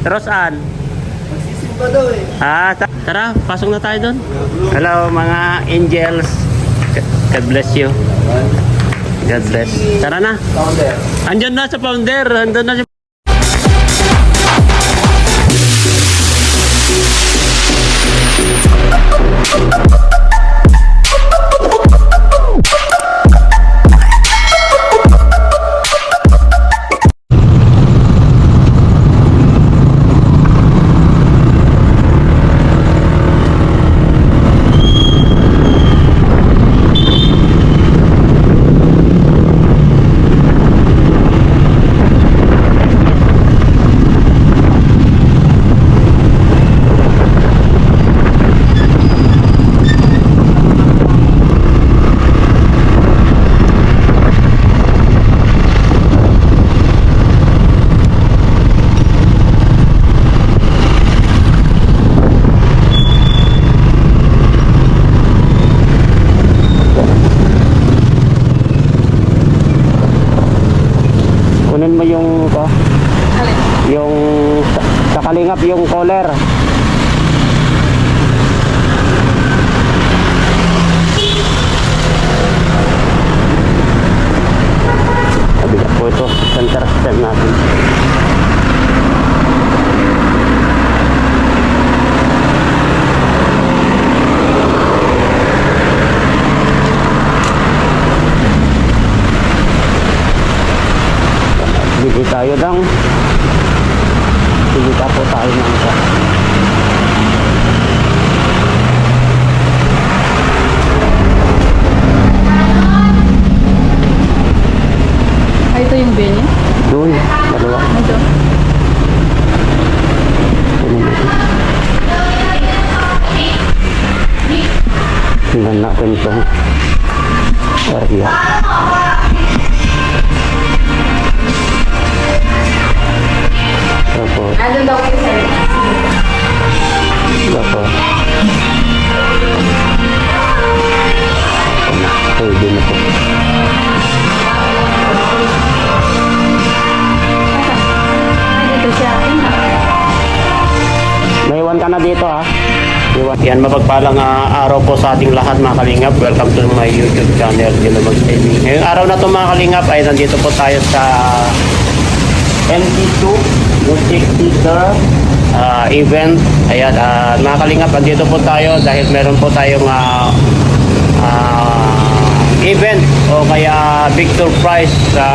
Pero saan? Magsisimba daw eh. Tara, pasok na tayo doon. Hello mga angels. God bless you. God bless. Tara na. Founder. Andyan na sa founder. Andyan na si... Kunin mo yung yung sa kalingap yung collar. Kabila po ito, center step natin. Bili tayo ng Bili po tayo ng isa. Ay, ito yung Benny? Doon, dalawa. Ito. Tingnan natin itong area. Tapos, Ano daw po sir? tapos, pwede na po. Ay, dito siya. Naiwan ka na dito ha. Yan, mapagpalang araw po sa ating lahat mga kalingap. Welcome to my YouTube channel, Ginamag TV. Ngayong araw na ito mga kalingap ay nandito po tayo sa MT2 Music Theater event. Ayan, mga kalingap, nandito po tayo dahil meron po tayong event o kaya Victor Prize sa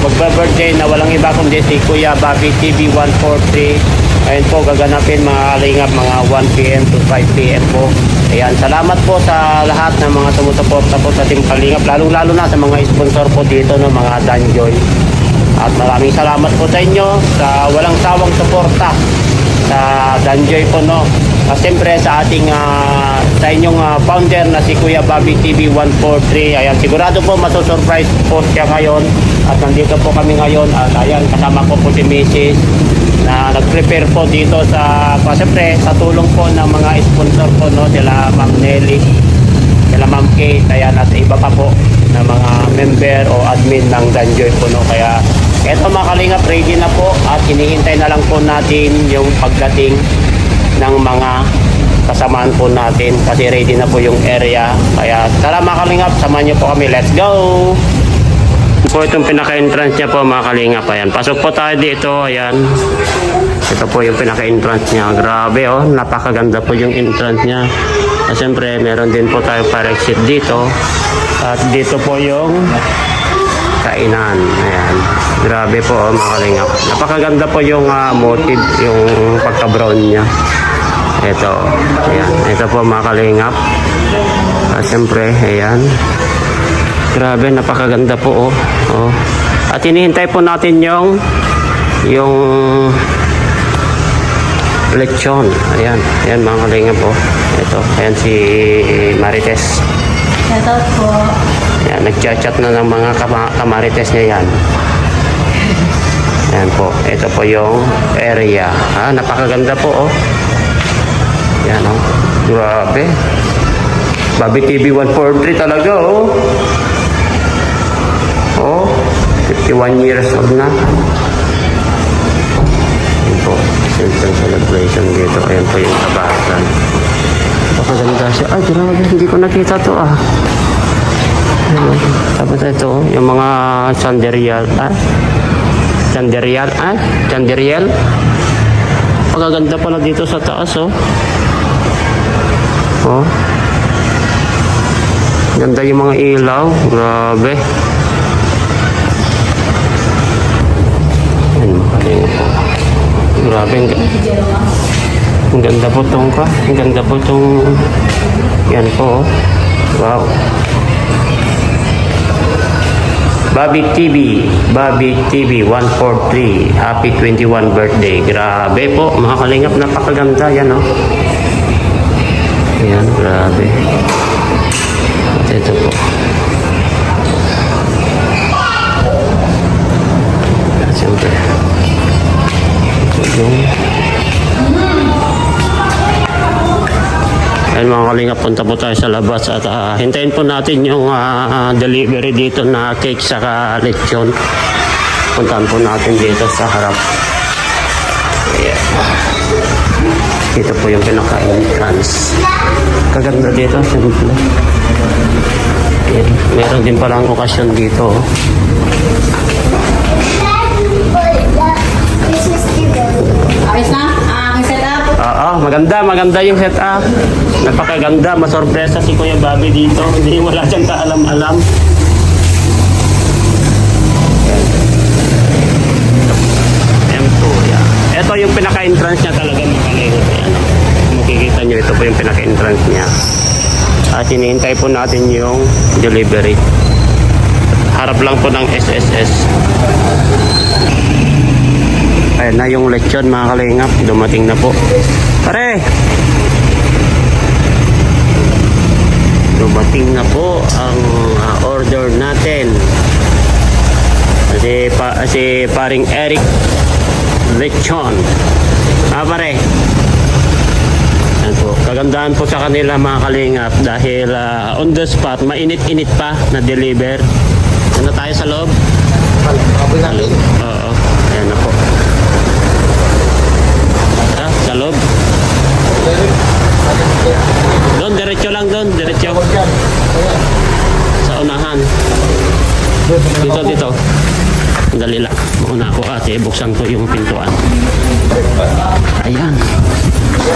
magbe-birthday na walang iba kundi si Kuya Bobby TV 143. Ayun po, gaganapin mga kalingap mga 1 PM to 5 PM po. Ayan, salamat po sa lahat ng mga tumusuporta po sa Team Kalingap, lalong-lalo na sa mga sponsor po dito no, mga Danjoy. At maraming salamat po sa inyo sa walang sawang suporta sa Danjoy po no. At siyempre sa ating sa inyong founder na si Kuya Bobby TV 143. Ayan, sigurado po masusurprise po siya ngayon. At nandito po kami ngayon at ayan, kasama ko po si Mrs. na nag-prepare po dito siyempre sa tulong po ng mga sponsor po no, sila Ma'am Nelly, sila Ma'am Kate, ayan, at iba pa po na mga member o admin ng Danjoy po no. Kaya eto mga kalingap, ready na po at hinihintay na lang po natin yung pagdating ng mga kasamaan po natin kasi ready na po yung area. Kaya tara mga kalingap, samahan niyo po kami, let's go! Po itong pinaka-entrance niya po mga kalingap. Ayan, pasok po tayo dito. Ayan, ito po yung pinaka-entrance niya. Grabe oh, napakaganda po yung entrance niya. At siyempre meron din po tayo fire exit dito. At dito po yung kainan. Ayan, grabe po oh, mga kalingap. Napakaganda po yung motive, yung pagka-brown niya. Ito, ayan, ito po mga kalingap. At siyempre, ayan, grabe, napakaganda po oh. Oh. At hinihintay po natin yung lechon. Ayan, ayan mga kalingap po. Ito, ayan si Marites. Shoutout po. Ayan, nagchat-chat na ng mga kamarites niya yan. Ayan po, ito po yung area. Napakaganda po oh. Ayan oh, grabe. Bobby TV 143 talaga oh. Oh, 51 years old na. Ayan po. Simple celebration dito. Ayan po yung tabasan. Napakaganda siya. Ay, grabe. Hindi ko nakita to ah. Ayan. Tapos ito, yung mga chandelier. Chandelier. Pagaganda pala dito sa taas oh. Oh. Ganda yung mga ilaw. Grabe. Ayan, makalingo po. Grabe. Ang ganda po itong ka. Ang ganda po itong... Yan po. Oh. Wow. Bobby TV 143. Happy 21 birthday. Grabe po. Mga kalingap, napakaganda. Yan oh. Yan, grabe. At ito po. At siyempre. Ayun mga kalingap, punta po tayo sa labas at hintayin po natin yung delivery dito na cake saka lechon. Puntahan po natin dito sa harap. Ayan. Dito po yung pinaka-entrance. Kaganda dito, simple. Ayan. Meron din palang okasyon dito. Ayos na? Ang setup? Oo, maganda yung setup. Napakaganda, masorpresa si Kuya Bobby dito. Hindi wala siyang kaalam-alam. M2, yeah. Ito yung pinaka-entrance niya talaga makalingo. Ayan. Makikita nyo, ito po yung pinaka-entrance niya. At hinihintay po natin yung delivery. Harap lang po ng SSS. Ayan na yung lechon mga kalingap. Dumating na po. Pare! Dumating na po ang order natin. Si paring Eric lechon. Pare. Ayan po. Kagandahan po sa kanila mga kalingap dahil on the spot, mainit-init pa na deliver. Ano tayo sa loob? Oo. Ayan na po. Sa loob. Doon, diretso lang doon. Diretso. Sa unahan. Dito. Dali lang. Mauna ako ate. Buksan ko yung pintuan. Ayan.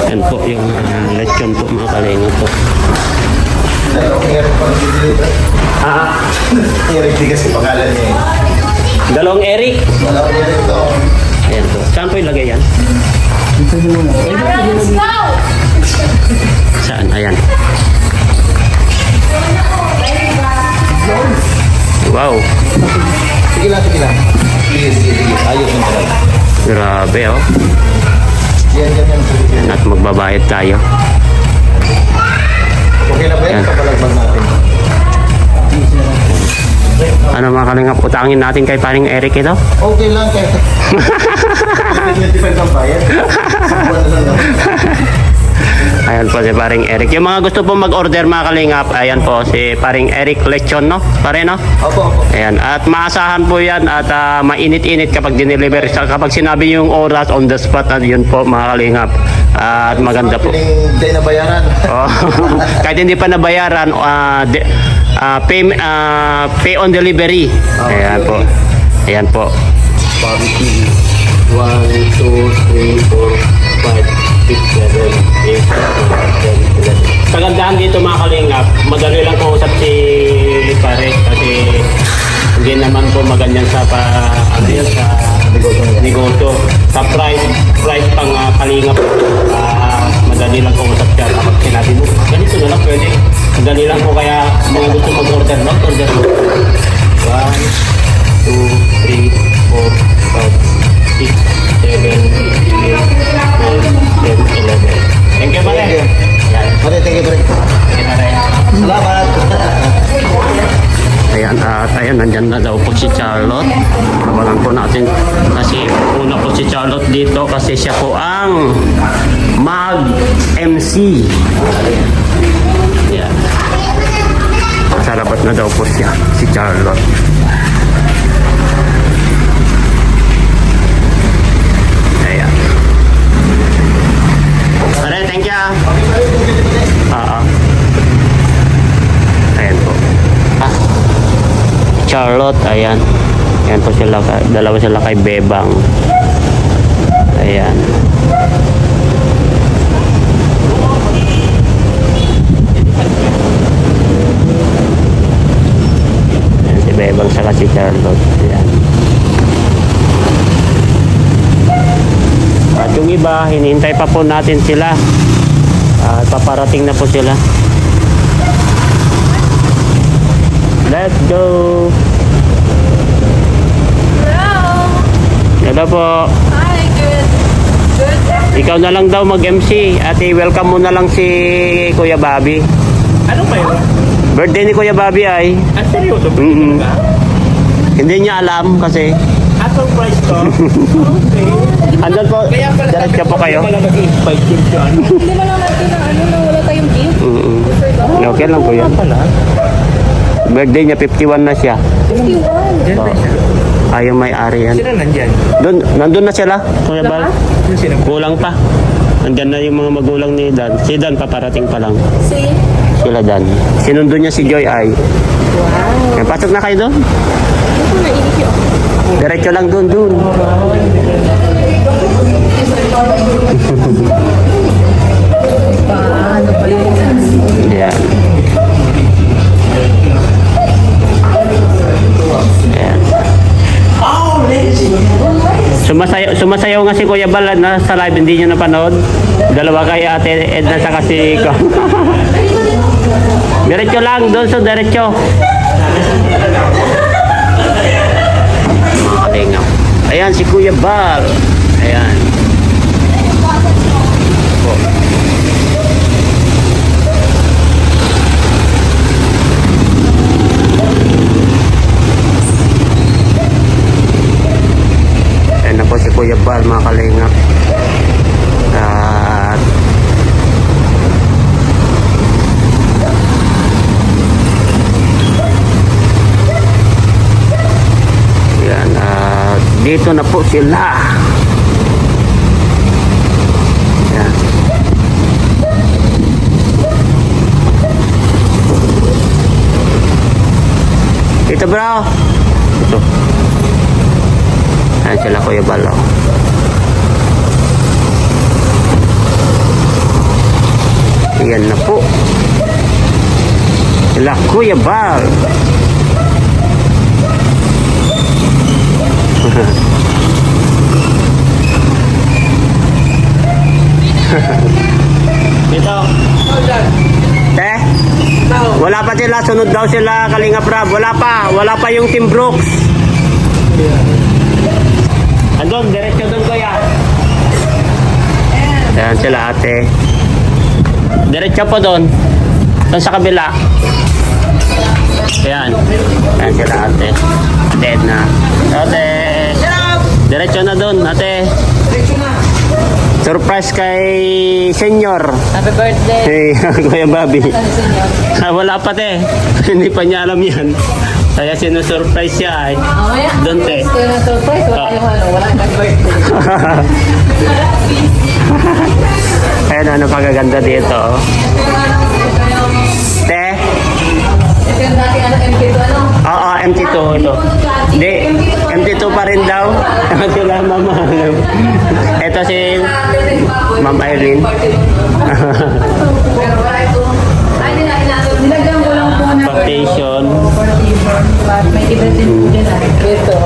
Ayan po yung lechon po mga kalingap po. Eric di kasi pangalan niya. Dalawang Eric. Dalawang Eric to. Ayan po. Saan po ilagay yan? Saan? Ayan. Wow. Sige lang. Sige. Ayos yung talaga. Grabe oh. Yan. Ayan, at magbabayad tayo. Okay na ba yan? Yan. Kapalagman natin. Ano mga kalingap, utangin natin kay paring Eric ito? Okay lang kaya. 25 ang bayad. Buwan na lang. Ayan po si paring Eric. Yung mga gusto po mag-order mga kalingap, ayan po si paring Eric lechon, no? Pare, no? Opo. Ayan. At maasahan po yan at mainit-init kapag dineliver. Kapag sinabi yung oras on the spot, yun po mga kalingap. At maganda po. Hindi na bayaran. Oh, kahit hindi pa nabayaran, pay on delivery. Ayan po. Ayan po. Bobby TV. 1, 2, 3, 4, 5, 6, 7, 8, 9, 10, 11. Kagandahan dito mga kalingap, madali lang kausap si pare kasi hindi naman po maganyan sa sa negosyo. Sa price pang kalingap, madali lang kausap siya kapag sinabi mo, ganito na lang pwede. Madali lang po kaya mga gusto mag-order, no? Order mo. 1, 2, 3, 4, 5, 6, 7, 8, 9, 10, 11. Thank you, pare. Pare, thank you, pare. Salamat. Ayan, at ayan, nandyan na daw po si Charlotte. Kabalan po natin kasi una po si Charlotte dito kasi siya po ang mag-MC. Ayan. Sarapat na daw po siya, si Charlotte. Ayan. Charlotte. Ayan. Ayan po sila. Dalawa sila kay Bebang. Ayan. Ayan si Bebang saka si Charlotte. Ayan. At yung iba, hinihintay pa po natin sila. At paparating na po sila. Let's go! Hello po. Hi, good. Ikaw na lang daw mag-MC. At i-welcome mo na lang si Kuya Bobby. Ano ba yun? Birthday ni Kuya Bobby ay. Ah, seryoso? Mm-mm. Ka? Hindi niya alam kasi. Ah, surprise to? Okay. Andun po. Kaya pala Diretso po kayo. Kaya pala mag-invite din siya. Hindi ba lang natin na ano na wala tayong gift? Okay lang po yan. Pala? Birthday niya, 51 na siya. 51. Diyan ba siya? Ayaw may-ari yan. Sino nandyan? Nandun na sila, Kuya Bal. Sino sino? Kulang pa. Nandyan na yung mga magulang ni Dan. Si Dan paparating pa lang. See? Sila Dan. Sinundo niya si Joy ay. Wow. Pasok na kayo doon. Ito na inikyo. Diretso lang doon. Paano ba yun? Yan. Yan. Sumasayaw nga si Kuya Bal na sa live, hindi nyo napanood. Dalawa kay Ate Edna sa kasi ko. Diretso lang doon, so diretso. Mga kalingap. Ayan si Kuya Bal. Ayan. Po. Ayan na po si Kuya Bal, mga kalingap. At yan, dito na po sila. Yan. Ito bro. Ito. Ayan sila Kuya Bal. Oh. Ayan na po. Sila Kuya Bal. Dito. Te? Wala pa sila. Sunod daw sila Kalinga Prab. Wala pa yung Team Brooks. Andun, diretso doon Kuya. Ayan sila ate. Diretso po doon. Doon sa kabila. Ayan. Ayan sila ate. Ate Edna. Ate. Diretso na doon ate. Surprise kay Senyor. Happy birthday. Hey, Kuya Bobby. Wala pa te. Hindi pa niya alam yan. Kaya sinusurprise siya ay. Mamaya. Doon te. Gusto yung surprise. Wala yung ano. Wala yung birthday. Ayan ano pagaganda dito. Oh. Te. Ito yung dating ano, MK2 ano? Oo, MT2 ito. Hindi, MT2 pa rin daw. Sila mama. Ito si Ma'am Irene. Pero wala ito. Ay, nilagyan ko lang po na Foundation. may difference din po dyan ah. Ito.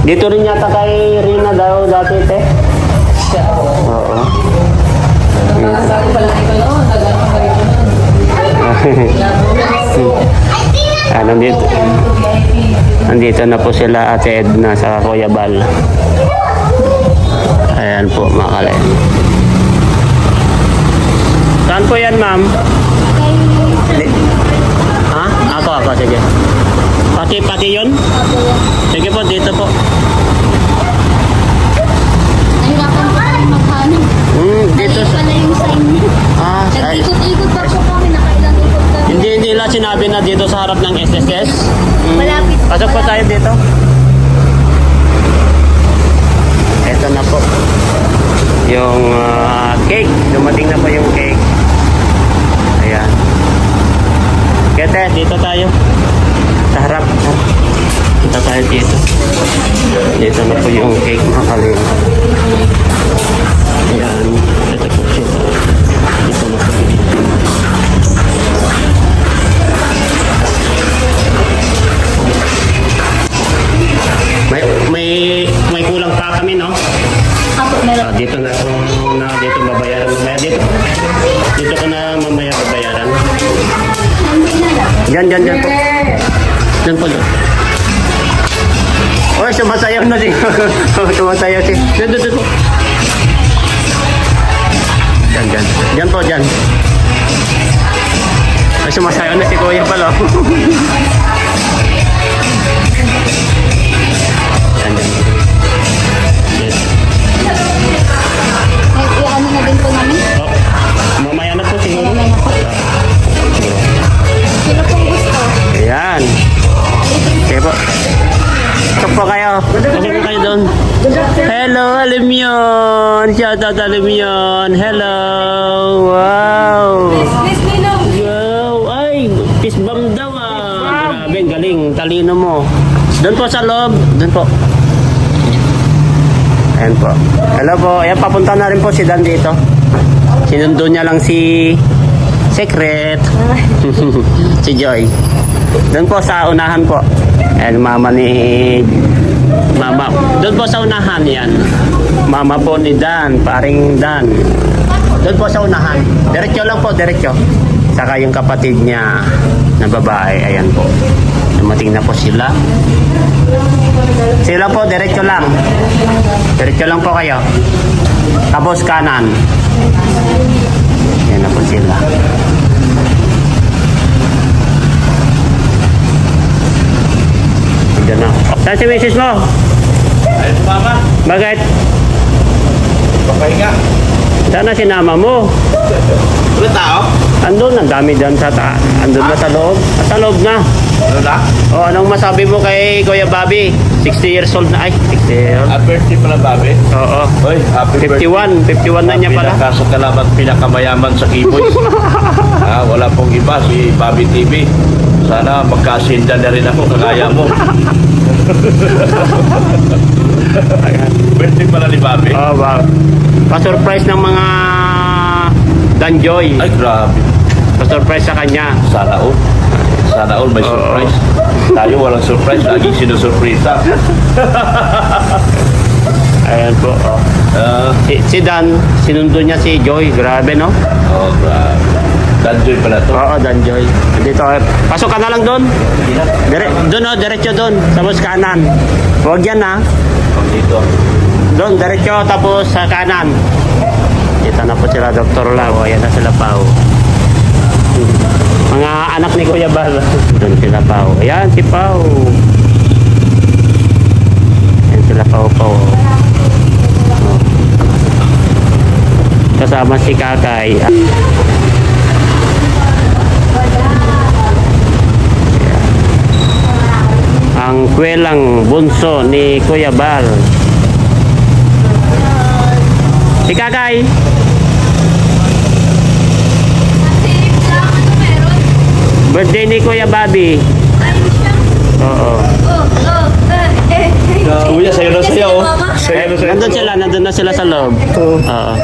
Dito rin yata kay Rina daw dati te. Siya. Oo. Bago pa lang ito noon. Nagano ka ito noon. Nandito na po sila Ate Edna sa Kuya Bal. Ayan po mga kalay. Saan po yan ma'am? Ha? Ako, sige. Pati yun? Sige po, dito po. Nahirapan po kami maghanap. Dito Mali sa... pala yung sign niya. Nag-ikot-ikot pa po kami, nakailang ikot kami. Hindi nila sinabi na dito sa harap ng SSS. Malapit. Pasok po tayo dito. Ito na po. Yung cake. Dumating na po yung cake. Ayan. Kete, dito tayo. Sa harap. tayo dito. Dito na po yung cake mga kalinga. Ayan. Ito po siya. Dito na po. May kulang pa kami, no? Apo, meron. Dito na po dito babayaran mamaya dito ko na mamaya babayaran. Diyan po. Diyan po. Oy, sumasayaw na si. Sumasayaw si. Diyan po. Diyan po, diyan. Ay, sumasayaw na si Kuya pala. Ano na din po namin? Mamaya na po siguro. Mamaya na po. Sino pong gusto? Ayan. Sige po. Stop po kayo. Stop po kayo doon. Hello, Alimyon. Shout out, Alimyon. Hello. Wow. Miss Ninong. Wow. Ay, fist bump daw ah. Grabe, galing. Talino mo. Doon po sa loob. Doon po. Ayan po. Hello po. Ayan, papunta na rin po si Dan dito. Sinundo niya lang si Secret. Si Joy. Doon po sa unahan po. Ayan, mama ni... Mama. Doon po sa unahan yan. Mama po ni Dan. Paring Dan. Doon po sa unahan. Diretso lang po, diretso. Saka yung kapatid niya na babae. Ayan po. Dumating na po sila. Sila po, diretso lang. Diretso lang po kayo. Tapos kanan. Yan na po sila. Diyan na. Saan si misis mo? Ayun, mama. Bakit? Papahinga. Saan na sinama mo? Ano tao? Andun, ang dami dyan sa andun na sa loob. Sa loob na. Ano na? O, anong masabi mo kay Kuya Bobby? 60 years old na. Ay, 60 years old. Happy birthday pala, Bobby. Oo. Hoy, happy birthday. 51 na niya pala. Pinakasakalamat, pinakamayaman sa Kiboys. Wala pong iba, si Bobby TV. Sana magkasinda na rin ako, kagaya mo. Birthday pala ni Bobby. Oh, wow. Pa-surprise ng mga Danjoy. Ay, grabe. Pa-surprise sa kanya. Sana all. Sana all may surprise. Tayo walang surprise, laging sinusurpresa. Ayan po. Oh. Si Dan, sinundo niya si Joy. Grabe, no? Grabe. Danjoy pala to. Oo, Danjoy. Dito. Pasok ka na lang doon. Doon, oh, diretso doon. Tapos kanan. Huwag yan, ha? Dito. Doon, diretso. Tapos sa kanan. Dito na po sila, Dr. Lao. Ayan na sila pa. Oh. Mga anak ni Kuya Bal. Doon sila Pao. Ayan si Pao. Ayan sila Pao. Kasama si Kakay. Ang kwelang bunso ni Kuya Bal. Si Kakay. Birthday ni Kuya Bobby. Oo. Kuya, sayo na sayo. Sayo na sayo. Nandun na sila sa loob. Oo.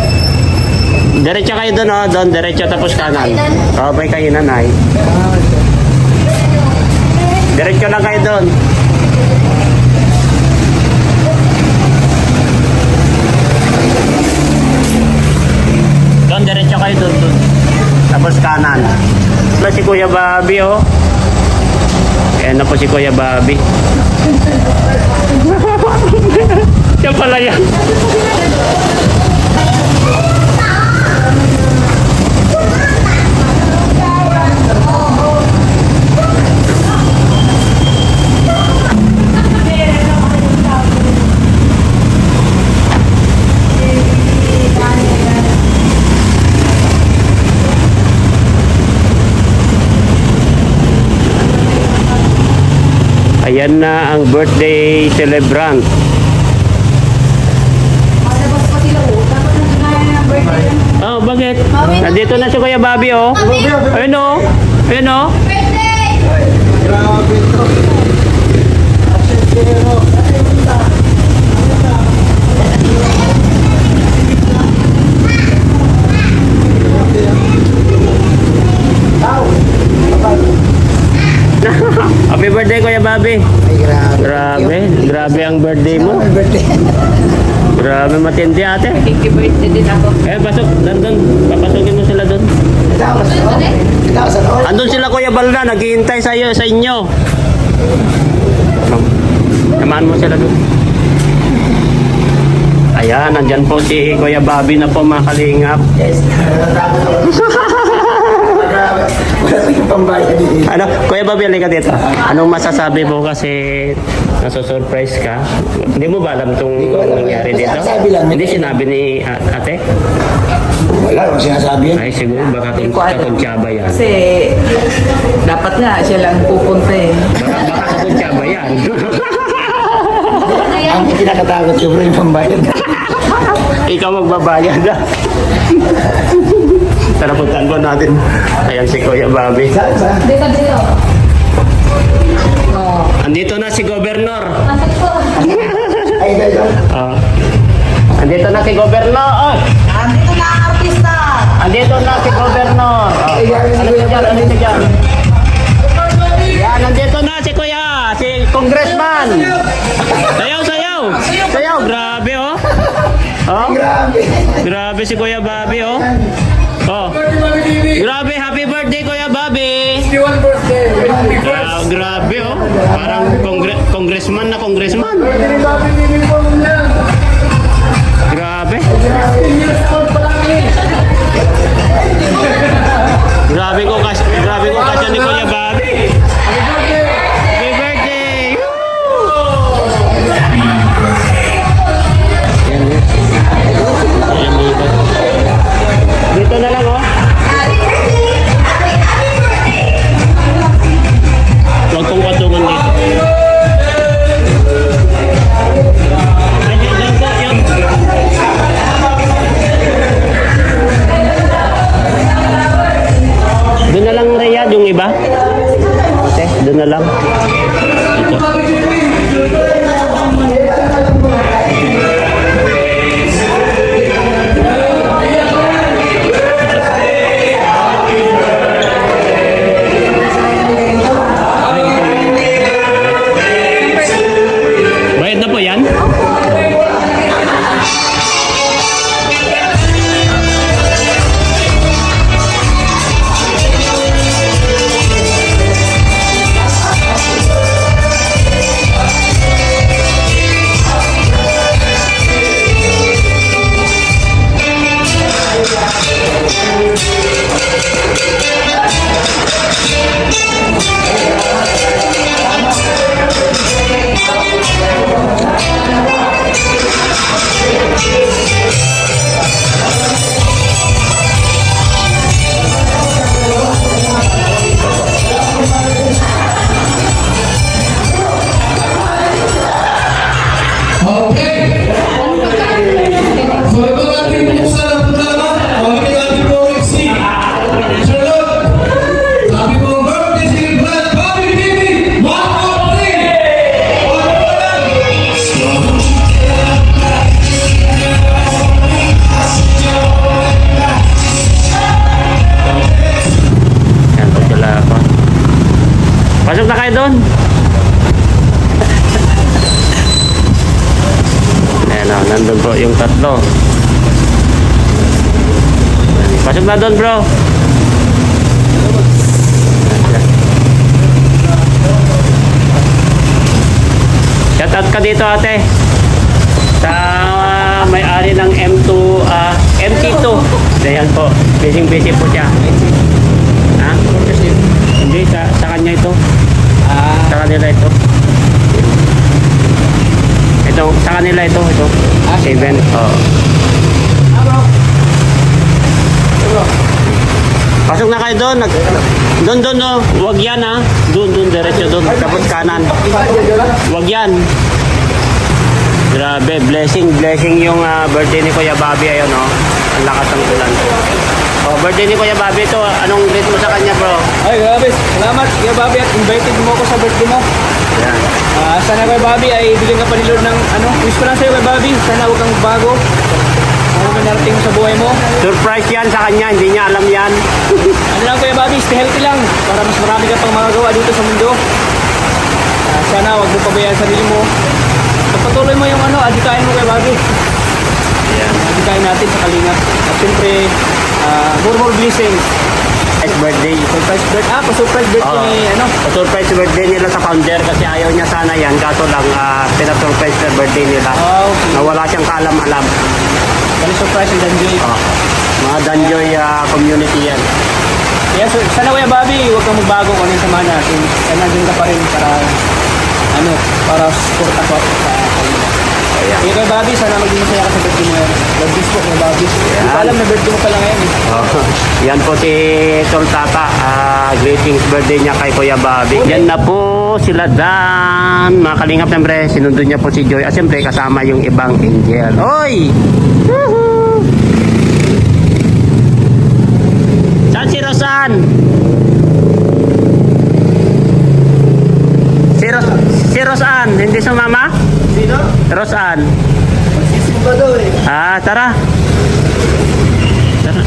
Diretso kayo doon, oh. Doon, diretso tapos kanan. Oo, may kainan ay. Diretso lang kayo doon. Doon, diretso kayo doon. Tapos kanan. Wala si Kuya Bobby, oh. Ayan na po si Kuya Bobby. Siya pala yan. Ayan na ang birthday celebrant. Oh, bakit? Nandito na si Kuya Bobby, oh. Ayun, oh. Ayun, oh. Grabe ito. birthday, Kuya Bobby. Ay, grabe. Grabe. Grabe ang birthday mo. Happy birthday. Grabe matindi ate. Thank you birthday din ako. Eh, pasok. Doon. Papasukin mo sila doon. Tapos, Andun sila Kuya Balda. Naghihintay sa inyo. Samahan mo sila doon. Ayan, nandyan po si Kuya Bobby na po mga kalingap. Yes. Natatakot ako. Grabe. Wala tayong pambayad dito. Ano, Kuya Bobby, halika dito. Anong masasabi mo kasi nasusurprise ka? Hindi mo ba alam itong ko alam. nangyari Kasi dito? sabi lang. Hindi sinabi ni ate? Wala akong sinasabi yan. Ay, siguro baka Hindi ko alam. kakuntsaba yan. Kasi dapat nga siya lang pupunta eh. Baka kakuntsaba yan. Ang kinakatakot ko bro yung pambayad. Ikaw magbabayad na. Tara, puntaan po natin. Ayan si Kuya Bobby. Saan? Dito, dito. Oh. Andito na si Gobernur. Pasok po. Ay, dito. Andito na si Gobernur. Oh, Andito na ang artista! andito na si Gobernur. Oh, ano siya dyan? Ano siya dyan? Yan, nandito na si Kuya, si Congressman. Sayaw, sayaw. Sayaw, grabe oh. Oh, Grabe. grabe si Kuya Bobby oh. Oh. Grabe, happy birthday Kuya Bobby. Grabe oh. Parang congressman na congressman. Grabe. Grabe ko kasi ni Kuya Bobby. Happy birthday. Dito na lang oh. Huwag kong patungan dito. Ay, dyan po, yun. Doon na lang Riyadh, yung iba. Okay, doon na lang. Ito. Bayad na po yan? Okay. So ito natin buksan ang programa. Pagkakit natin po MC. Sunod. Sabi po, birthday celebrant, Bobby TV, 1, 2, 3. Yan po sila ako. Pasok na kayo doon. Ayan o, nandun po yung tatlo. Pasok na doon bro. Shout out ka dito ate. Sa may-ari ng MT2. Ayan po. Busy po siya. Ha? Hindi, sa kanya ito. Sa kanila ito. Ito, sa kanila ito. 7. Oo. Pasok na kayo doon. Doon, no. Huwag yan, ha. Doon, diretso doon. Tapos kanan. Huwag yan. Grabe, blessing yung birthday ni Kuya Bobby. Ayun, no. Ang lakas ng ulan. Oh, birthday ni Kuya Bobby ito. Anong grade mo sa kanya, bro? Ay, grabe. Salamat, Kuya Bobby, at invited mo ako sa birthday mo. Yan. Sana, Kuya Bobby, ay bigyan ka pa ni Lord ng wish ko lang sa'yo, Kuya Bobby. Sana huwag kang bago. Ano man narating mo sa buhay mo. Surprise yan sa kanya. Hindi niya alam yan. Ano lang, Kuya Bobby, stay healthy lang. Para mas marami ka pang magagawa dito sa mundo. huwag mo pabayaan sarili mo. Pagpatuloy mo yung adikain mo kay Bobby. Ayan. Adikain natin sa Kalingap. At siyempre, more blessings. Surprise birthday. Surprise birthday. Surprise birthday ni Surprise birthday nila sa founder kasi ayaw niya sana yan. Kaso lang, pinasurprise na birthday nila. Okay. Na wala siyang kaalam-alam. Kali surprise and Danjoy. Mga Danjoy community yan. Kaya sana Kuya Bobby, huwag kang magbago kung ano yung samahan natin. Kaya nandun ka pa rin para support ako sa Kalingap. Ayan. Kaya Kuya Bobby, sana maging masaya ka sa birthday mo yan. God bless po Kuya Bobby. Hindi ko alam na birthday mo pala ngayon. Yan po si Tol Tata. Greetings birthday niya kay Kuya Bobby. Yan na po sila Dan. Mga Kalingap, siyempre, sinundon niya po si Joy. At siyempre, kasama yung ibang angel. Oy! Woohoo! Saan si Rosan? Si Rosan, hindi sumama? Sino? Rosan. Magsisimba daw eh. Tara.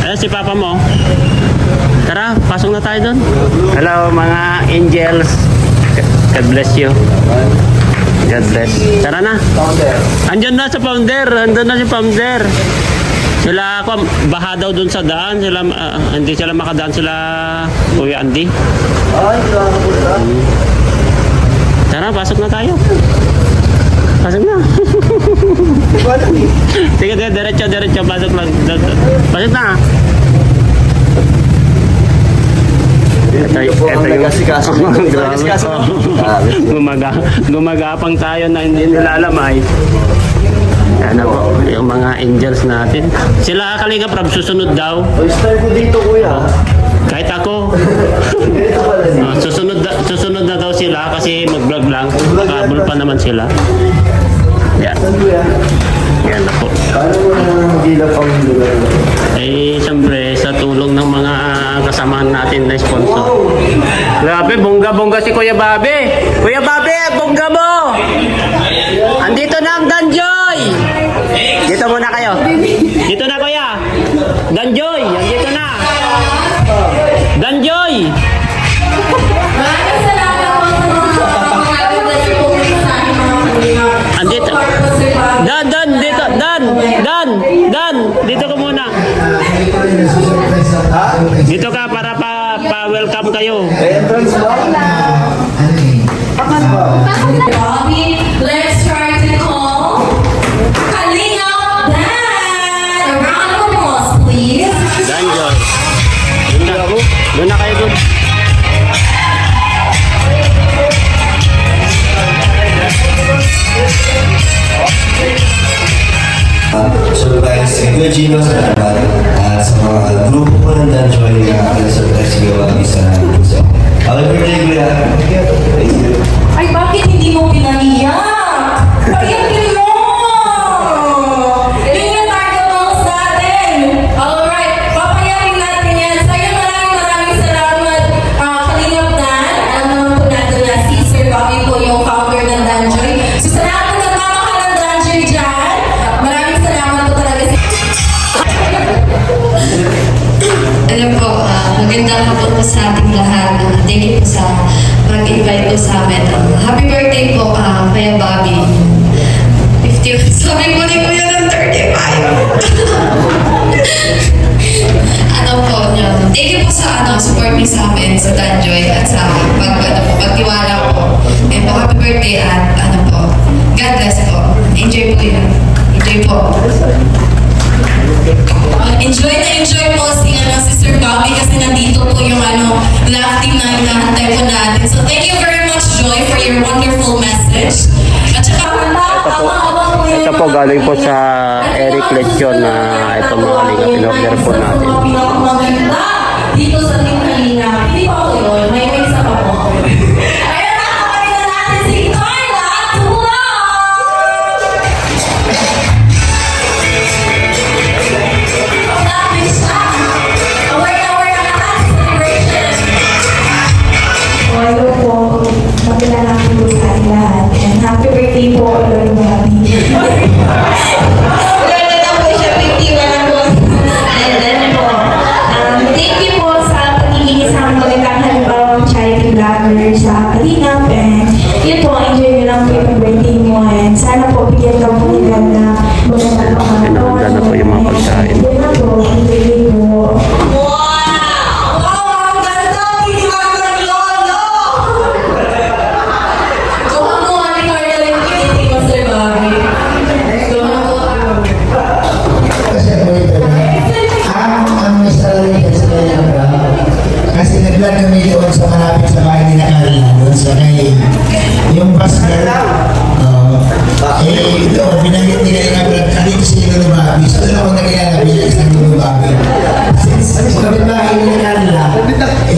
Ayan si Papa mo. Tara, pasok na tayo doon. Hello mga angels. God bless you. God bless. Tara na. Founder. Andyan na sa founder. Andyan na si founder. Sila ako, baha daw doon sa daan. Sila, hindi sila makadaan sila Kuya Andy. Ay, nakakapunta. Tara, pasok na tayo. Pasok na. Di ba alam eh? Sige, diretso. Pasok lang. Pasok na. Ito ang nag-asikaso. Grabe. Gumagapang tayo na hindi nila alam ay. Ano po, yung mga angels natin. Sila Kalingap Rab, susunod daw. First time ko dito, kuya. Kahit ako. Ganito pala niya. Susunod na daw sila kasi mag-vlog lang. Nakabul pa naman sila. Yan. Saan kuya? Yan na po. Paano mo na gila pang lugar? Eh, siyempre, sa tulong ng mga kasamahan natin na sponsor. Grabe, bongga-bongga si Kuya Bobby. Kuya Bobby, bongga mo! Andito na ang Danjoy! Dito muna kayo. Dito na, Kuya. Danjoy, andito na. Danjoy! Maraming salamat po sa mga bless po sa aking mga Kalingap. Andito. Dan, dito. Dan, dito ko muna. Dito ka para pa-welcome kayo. Entrance ba? Bobby, let's try to call Kalingap Dan. A round of applause, please. Danjoy. Doon na kayo doon. Surprise kay Kuya Gino sa naman at sa mga grupo po ng Danjoy na surprise si Gawagi sa puso. Happy birthday, Kuya! Thank you. Ay, bakit hindi mo pinahiyak? Pahiyakin mo! Yun yung target goals natin. Alright, papayakin natin yan. Sa'yo maraming salamat, Kalingap Dan. Alam naman po natin na si Sir Bobby po yung founder ng Danjoy. So sa lahat ng nagmamahal ng Danjoy dyan, maraming salamat po talaga sa... Alam po, magandang hapon po sa ating lahat. Thank you po sa pag-invite po sa amin. Happy birthday po, Kuya Bobby. 50, sabi ko ni Kuya ng 35. Ano po, thank you po sa support niyo sa amin sa Danjoy at sa pagtiwala po. And po, happy birthday at God bless po. Enjoy po yun. Enjoy po. Enjoy po si Sir Bobby kasi nandito po yung laugh team na hinahantay po natin. So thank you very much, Joy, for your wonderful message. At saka, Ito po galing po sa Eric Lechon na ito mga Kalingap. In-order po natin. Pinakamaganda dito sa Team Kalingap. Hindi pa ako yun. May isa pa po. Ayun na, kapatid na natin si Carla Tulog! Hello po, magandang hapon po sa ating lahat. And happy birthday po, Lord Bobby. Wala na po siya, 51 na po. And then po, thank you po sa pagiging isang magandang halimbawang charity vlogger sa Kalingap. And yun po, enjoy nyo yung bus girl, ito, binanggit nila yung dito si Lolo Bobby. So, doon ako nakilala bilang isang Lolo Bobby. Since kapitbahay nila nila,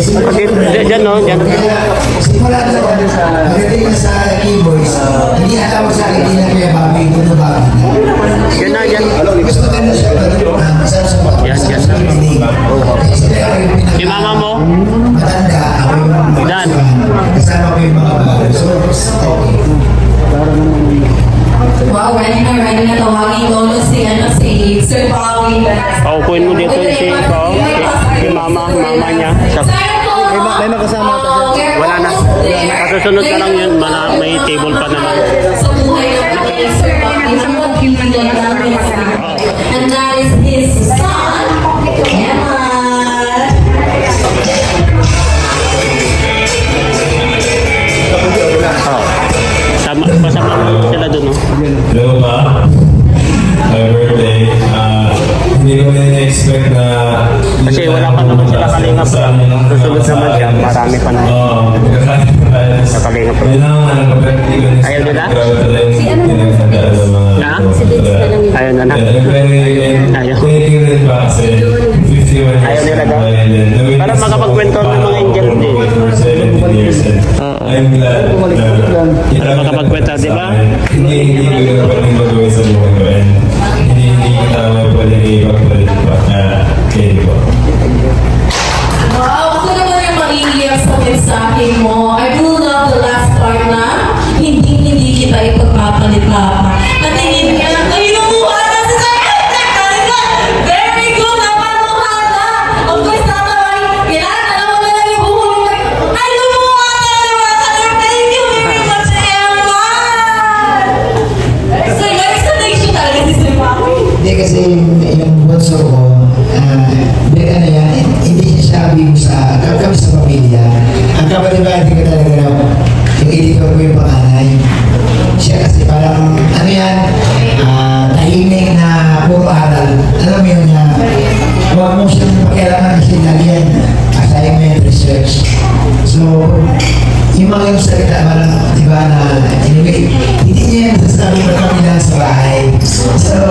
simula Diyan, no? Diyan. simula doon, pagdating na sa keyboards, hindi natawag sa akin, hindi na kaya Bobby, Lolo Bobby. Yan na, yan. Gusto ko na siya, masarap sa mga Yan, yan. Si mama mo? matanda, ako yung Dan. kasama ko yung mga bago. So, okay. Wow, ready na tawagin lolo si Sir Bobby. Paupuin mo dito si mama niya. May makasama Wala na. Kasusunod na lang yun, may table pa naman. Sa buhay namin ni Sir Bobby. And that is his son, Emma. Pasama mo sila dun, no? Hello ma. Happy birthday. Hindi ko na-expect na... Kasi wala pa naman sila kalingap. Susunod naman siya, marami pa na. Oo. Sa kalingap. Yun lang ang kapatid ko. Ayaw nila? Si ano na? Ha? Ayaw na na. Ayaw. Thank you rin pa kasi 51 years. Ayaw nila daw. Para makapagkwento ng mga angel din. For 17 years. I'm glad na... Para makapagkwento, di ba? Hindi ko pwedeng gagawin sa buhay ko. And hindi ko tama pwedeng ipagpalit pa. Kaya po. Wow, ako naman yung maiiyak sa mensahe mo. I do love the last part na hindi kita ipagpapalit pa. Natingin ka lang, ay lumuha na si Sir talaga. Very good naman, lumuha na. Of course, tatawag, kailangan na naman na lang yung buhulong. Ay lumuha na naman. Thank you very much, Emma. So, nag-explanation talaga si Sir Bobby. Hindi kasi yung bunso ko, ano yan, hindi siya sabi ko sa kami sa pamilya. Ang kabalibayan ko talaga na yung editor ko yung panganay. Siya kasi parang, ano yan, tahimik na puro aral. Alam mo yun na, huwag mo siyang pakialaman kasi naliyan, assignment, research. So, yung mga yung salita, parang, di ba, na, anyway, hindi niya yung sasabi pa kami lang sa bahay. So,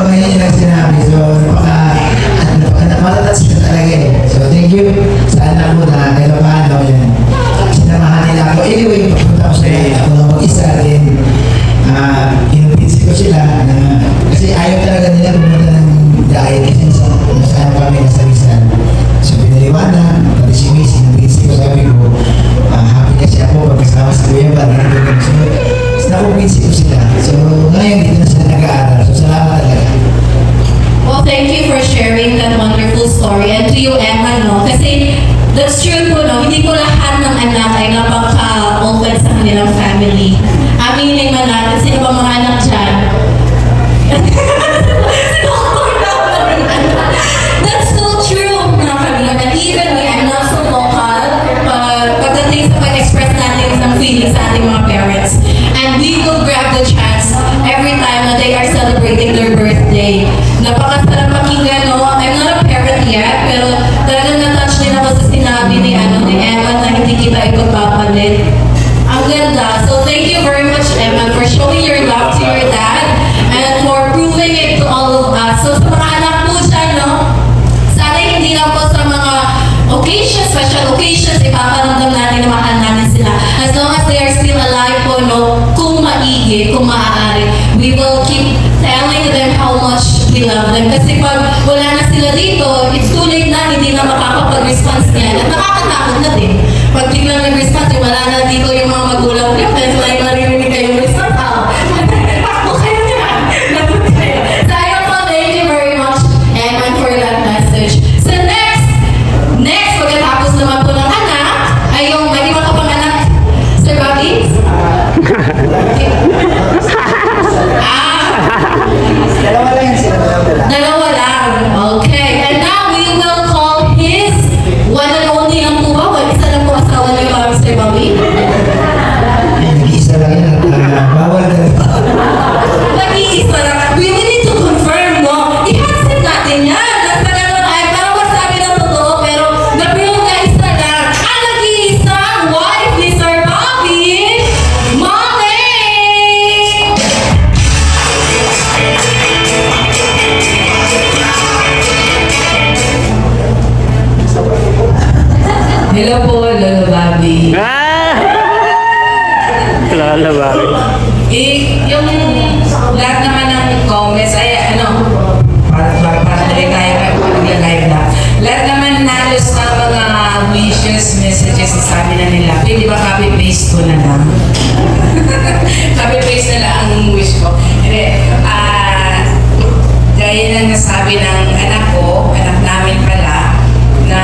ngayon yung sinabi. So, matatas siya talaga eh. So, thank you sa anak mo na kahit paano yan. Sinamahan nila ako. Anyway, papunta ko sa ako na mag-isa din. Inupinsip ko sila na, kasi ayaw talaga nila pumunta ng diet kasi nasaan kami nasabisan. So, pinaliwanag, pati si Miss, inupinsip ko, sabi ko, happy kasi ako pagkasama sa Kuya Bar. So, nakupinsip ko sila. So, ngayon dito na sila nag-aaral. So, salamat talaga. Well, thank you for sharing that wonderful story. And to you, Emma, no? Kasi that's true po, no? Hindi ko lahat ng anak ay napaka-open sa kanilang family. Aminin man natin, sino ba mga anak dyan? That's so true, mga kaibigan. And even we are not so vocal pagdating sa pag-express natin ng feelings sa ating mga parents. And we will grab the chance every time na they are celebrating their birthday. Napakasarap pakinggan, no? I'm not a parent yet, pero talagang na-touch din ako sa sinabi ni Emma na hindi kita ipagpapalit. Ang ganda. So thank you very much, Emma, for showing your love to your dad and for proving it to all of us. So sa mga anak po dyan, no? Sana hindi lang po sa mga occasions, special occasions, ipaparamdam natin na mahal natin sila. As long as they are still alive po, no? Kung maigi, kung maaari, we will keep telling them how much we love them. Kasi pag wala na sila dito, it's too late na, hindi na makakapag-response niyan. At nakakatakot na din. Pag biglang nag-response, wala na dito yung mga magulang niyo, then like marinig kayong response, ako kayo niya. Lagot kayo. So ayun po, thank you very much, Emma, for that message. So next, pagkatapos naman po ng anak, ay yung, may di ba ka pang anak? Sir Bobby? Dalawa lang sila. Dalawa lang. Okay. And now we will call his one and only ang po ba? Isa lang po asawa ni Mr. Bobby. Nag-iisa lang yan. Bawal na rin. Nag-iisa lang. We need to confirm, no? I-handset natin yan. Nasa ganun ay parang masabi ng totoo, pero napilong na isa lang. Ang nag-iisang wife ni Sir Bobby, Mom yung lahat naman ng comments ay para tayo mag-live na. Lahat naman nalos na mga wishes, messages, sabi na nila, pwede ba copy-paste ko na lang? Copy-paste na lang ang wish ko. Hindi, gaya ng nasabi ng anak ko, anak namin pala, na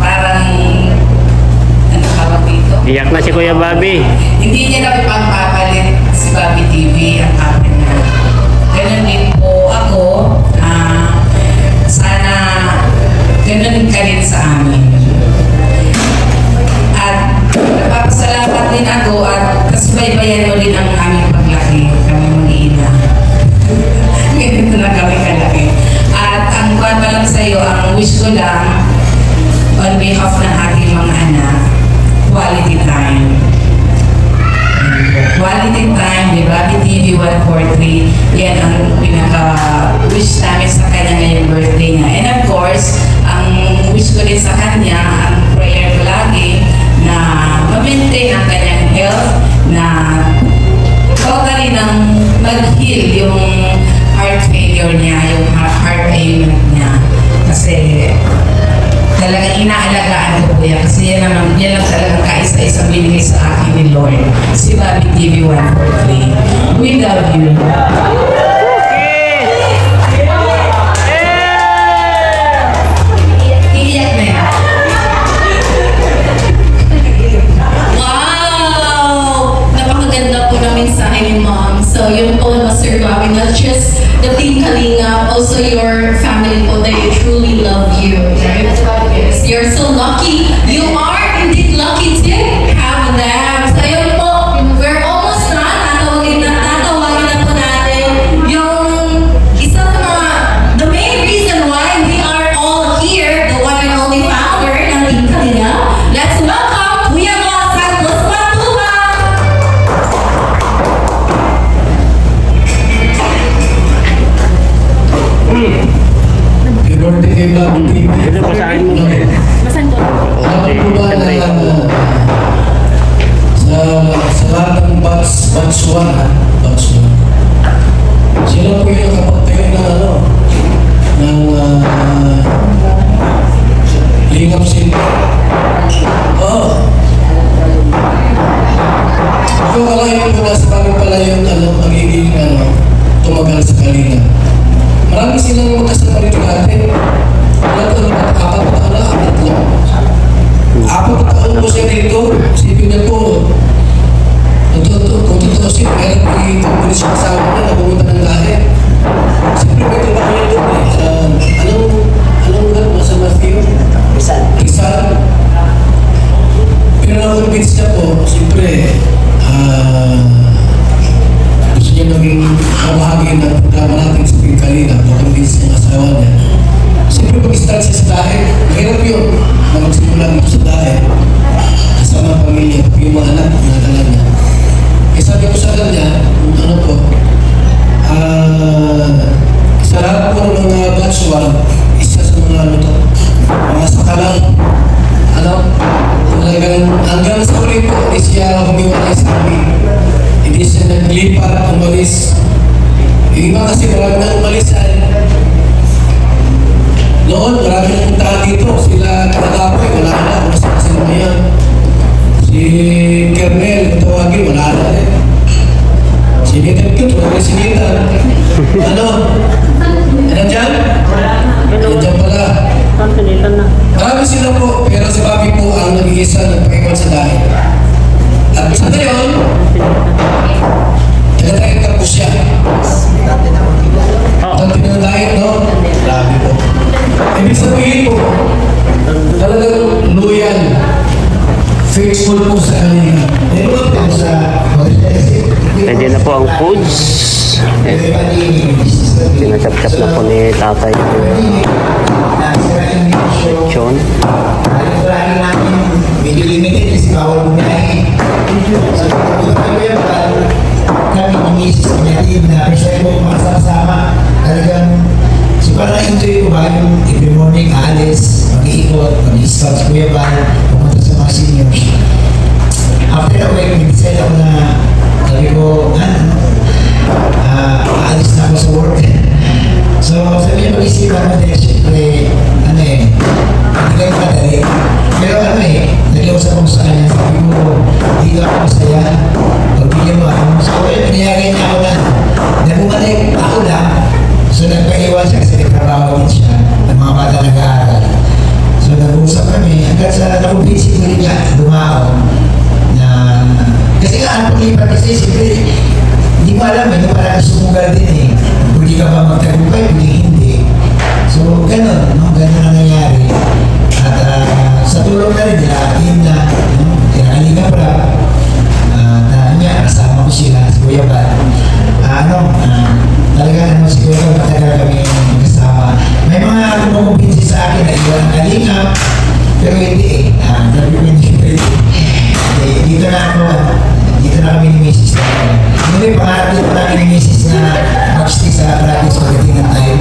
parang, ano tawag dito? Iyak na si Kuya Bobby. Hindi niya na ipagpapalit si Bobby TV ang akin na. Ganun din po ako, sana ganun ka rin sa amin. At napapasalamat din ako at kasbaybayan mo din ang aming paglaki, kami mag-iina. Ganito na kami kalaki. At ang kuwan pa lang sa'yo, ang wish ko lang, on behalf ng aking mga anak, quality time. Quality time, di ba? BTV 143, yan ang pinaka-wish namin sa kanya ngayong birthday niya. And of course, ang wish ko din sa kanya, ang prayer ko lagi, na ma-maintain ang kanyang health, na totally nang mag-heal yung heart failure niya, yung heart ailment niya. Kasi talagang inaalagaan ko po yan. Kasi yan lang talagang kaisa-isang binigay sa akin ni Lord. Si Bobby TV 143. We love you. Iiyak na yan. Wow! Napakaganda po namin sa akin ni Mom. So yun po, Sir Bobby, not just the Team Kalinga, also your family po, they truly love you. Right? Yes, you're so lucky. You are indeed lucky to have them. So yun po, we're almost done. Tatawagin na po natin yung isa sa mga, the main reason why we are all here, the one and only founder ng Team Kalinga. Let's welcome Kuya Boss at Los Patubang! Happy birthday kay Bobby TV. Ito, basahin mo. Alam po ba na sa lahat ng batch 1, sila po yung kapagtayo ng Lingap Center. Oo. Yung kalahin po na sa kami pala yung magiging tumagal sa Kalinga. Marami silang magkasama rito natin. Apat na taon po siya dito. Isipin niya po, kung totoo siya, meron po dito po siya kasama niya na pumunta ng lahi. Siyempre may trabaho niya doon eh. Anong lugar mo sa Matthew? Rizal. Pero na-convince niya po, siyempre, gusto niya naging kabahagi ng programa natin sa Pingkalina. Na-convince niya ang asawa niya. Siyempre pag-start siya sa dahil, mahirap yun na magsimula dito sa dahil kasama ang pamilya, yung mga anak na dala niya. Kaya sabi ko sa kanya, sa lahat po ng mga batch 1, isa sa mga mga sakalang, talagang hanggang sa uli po, hindi siya humiwalay sa amin. Hindi siya naglipat, umalis. Yung iba kasi marami na umalis noon, marami na puntahan dito. Sila Katagapoy, wala na. Wala sila ngayon. Si Kernel, tawagin, wala na rin. Si Nathan Cute, wala rin si Nathan. Ano dyan? Dyan pala. Marami sila po, pero si Bobby po ang nag-iisa nagpakiwan sa dahil. At sa ngayon, taga-taga po siya. Dati na dahil, no? Grabe po. Ibig sabihin po, talagang loyal, faithful po sa kanila. Pwede na po ang foods. Tinatap-tap na po ni tatay yung lechon. Medyo limited kasi bawal bumiyahe. So, kami ng misis niya din na first time mo makasama talagang parang enjoy ko ba yung every morning aalis, mag-iikot, mag-i-scout sa Kuya Bal, pumunta sa mga seniors. After pinauwi, nag-decide ako na, sabi ko, aalis na ako sa work. So, sabi niya, pag-isipan ko din, siyempre, hindi kayo madali. Pero nag-iusap ako sa kanya, sabi ko, dito ako masaya, pagbigyan mo ako. So, pinayagay niya ako na bumalik ako lang. So, nagpaiwan siya kasi nagtrabaho din siya ng mga bata nag-aaral. So, nag-uusap kami hanggang sa nakumbinsi ko rin niya, dumao. Na, kasi nga, ang paglipat kasi, siyempre, hindi mo alam parang sumugal din Pwede ka ba magtagumpay, pwede hindi. So, ganun, ganun ang nangyari. At sa tulong na rin, team na, kinakalinga pala, kasama ko sila, si Kuya Bal. Talaga si Kuya Bal, matagal kami kasama. May mga kumukumpinsi sa akin na iwan ang kalinga, pero hindi sabi ko hindi. Dito na ako, dito na kami ni Mrs. Hindi, pangarap din pa namin ni Mrs. na mag-stay sa practice pagdating ng time.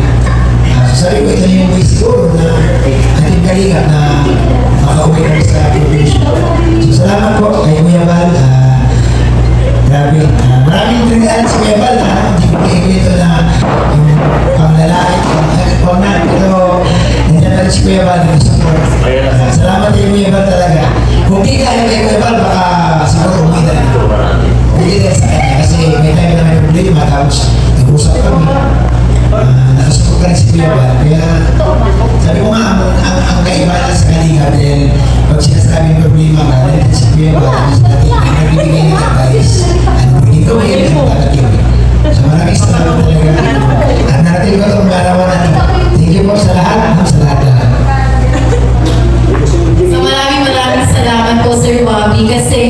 So sabi ko, ito na yung way siguro na ating kalinga na makauwi kami sa provision. So salamat po kay Kuya Bal. Grabe. Maraming trinidad si Kuya Bal. Hindi ko kayo ito na yung panglalaki. Pero nandiyan na rin si Kuya Bal na support. Salamat kay Kuya Bal talaga. Kung di kaya kay Kuya Bal, baka siguro umida na. Umida sa kanya kasi may tayo na may problema. Tapos nag-usap kami. Nakasupport ka rin si Kuya Bal. Kaya sabi ko nga, ang kaibahan sa kanina dahil pag sinasabing problema ka, si Kuya Bal, nagbibigay ng advice. Pwede gawin, nakakatiwin. So maraming salamat talaga. At narating ko itong larawan thank you po sa lahat. Sa lahat. So maraming salamat po Sir Bobby kasi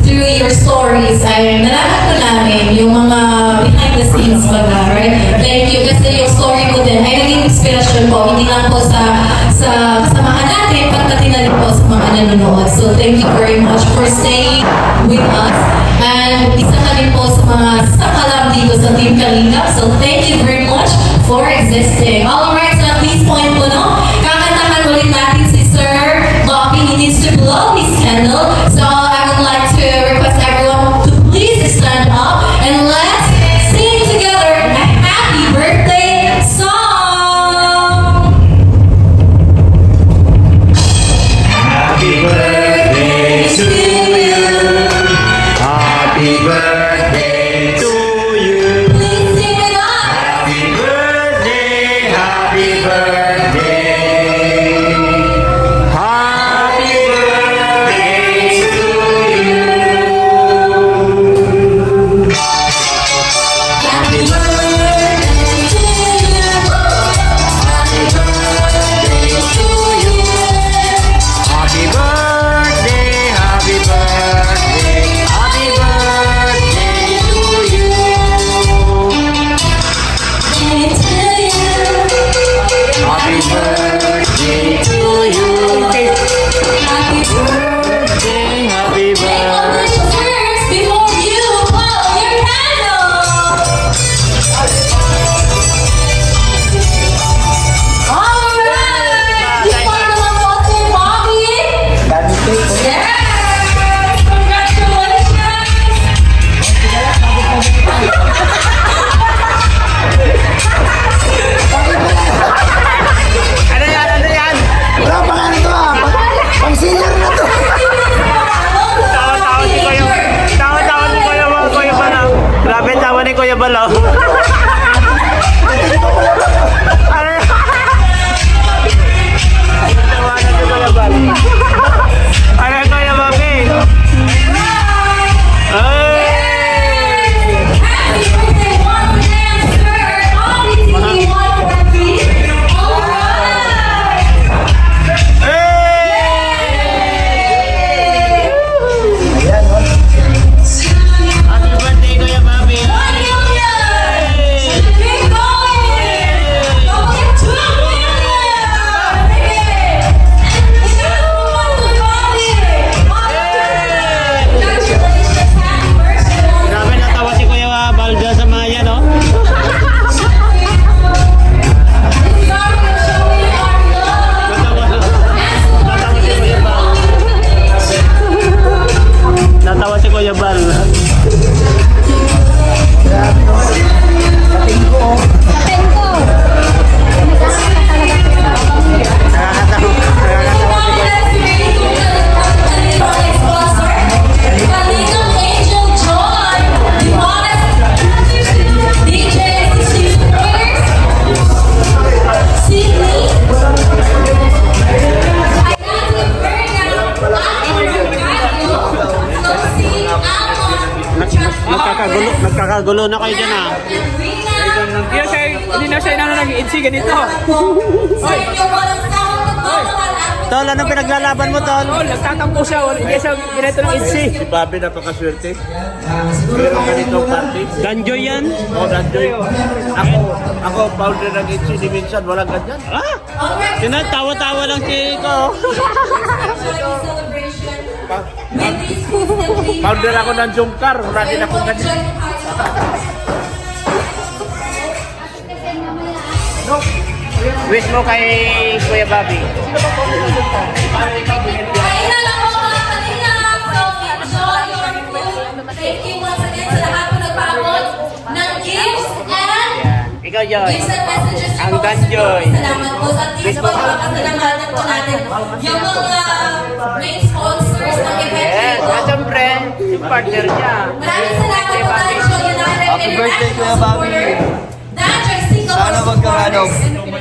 through your stories ay nalaman ko namin yung mga behind the scenes baga, right? Thank you kasi yung story mo din ay naging inspirasyon po, hindi lang po sa kasamahan natin, pagdating na rin po sa mga nanonood. So thank you very much for staying with us. And isa ka rin po sa mga sakalam dito sa Team Kalingap. So thank you very much for existing. Alright, so at this point po, kakantahan ulit natin si Sir Bobby. He needs to blow his candle. So I would like to request everyone to please stand up and let's sing together a happy birthday song. Happy birthday to you. Happy birthday to you. Please sing with us. Happy birthday, happy birthday. Happy birthday to Kuya Bal. Nakakatawa. Nakakatawa si Kuya. Nagkakagulo na kayo dyan ah. Hindi na siya inano nag-EDC ganito. Tol, anong pinaglalaban mo, Tol? Oh, nagtatampo siya. Hindi siya ganito ng EDC. Si Bobby napakaswerte. Meron ganitong party. Danjoy yan? O, Danjoy. Ako, founder ng ITC, di minsan walang ganyan. Ah! Tawa-tawa lang si Iko. Founder ako ng Jungkar, wala din akong ganyan. Wish mo kay Kuya Bobby. Kain na lang po mga kalingap. So, enjoy your food. Thank you once again sa lahat po nagpaabot ng gifts and Ikaw, Joy. gifts and messages to Ang po. Danjoy. Salamat po sa team po. Pasalamatan po natin yung mga main sponsors ng event Yes, dito. at syempre, yung partner niya. Maraming salamat po Danjoy United Happy birthday, Kuya Bobby. Danjoy Single Sana wag kang ano,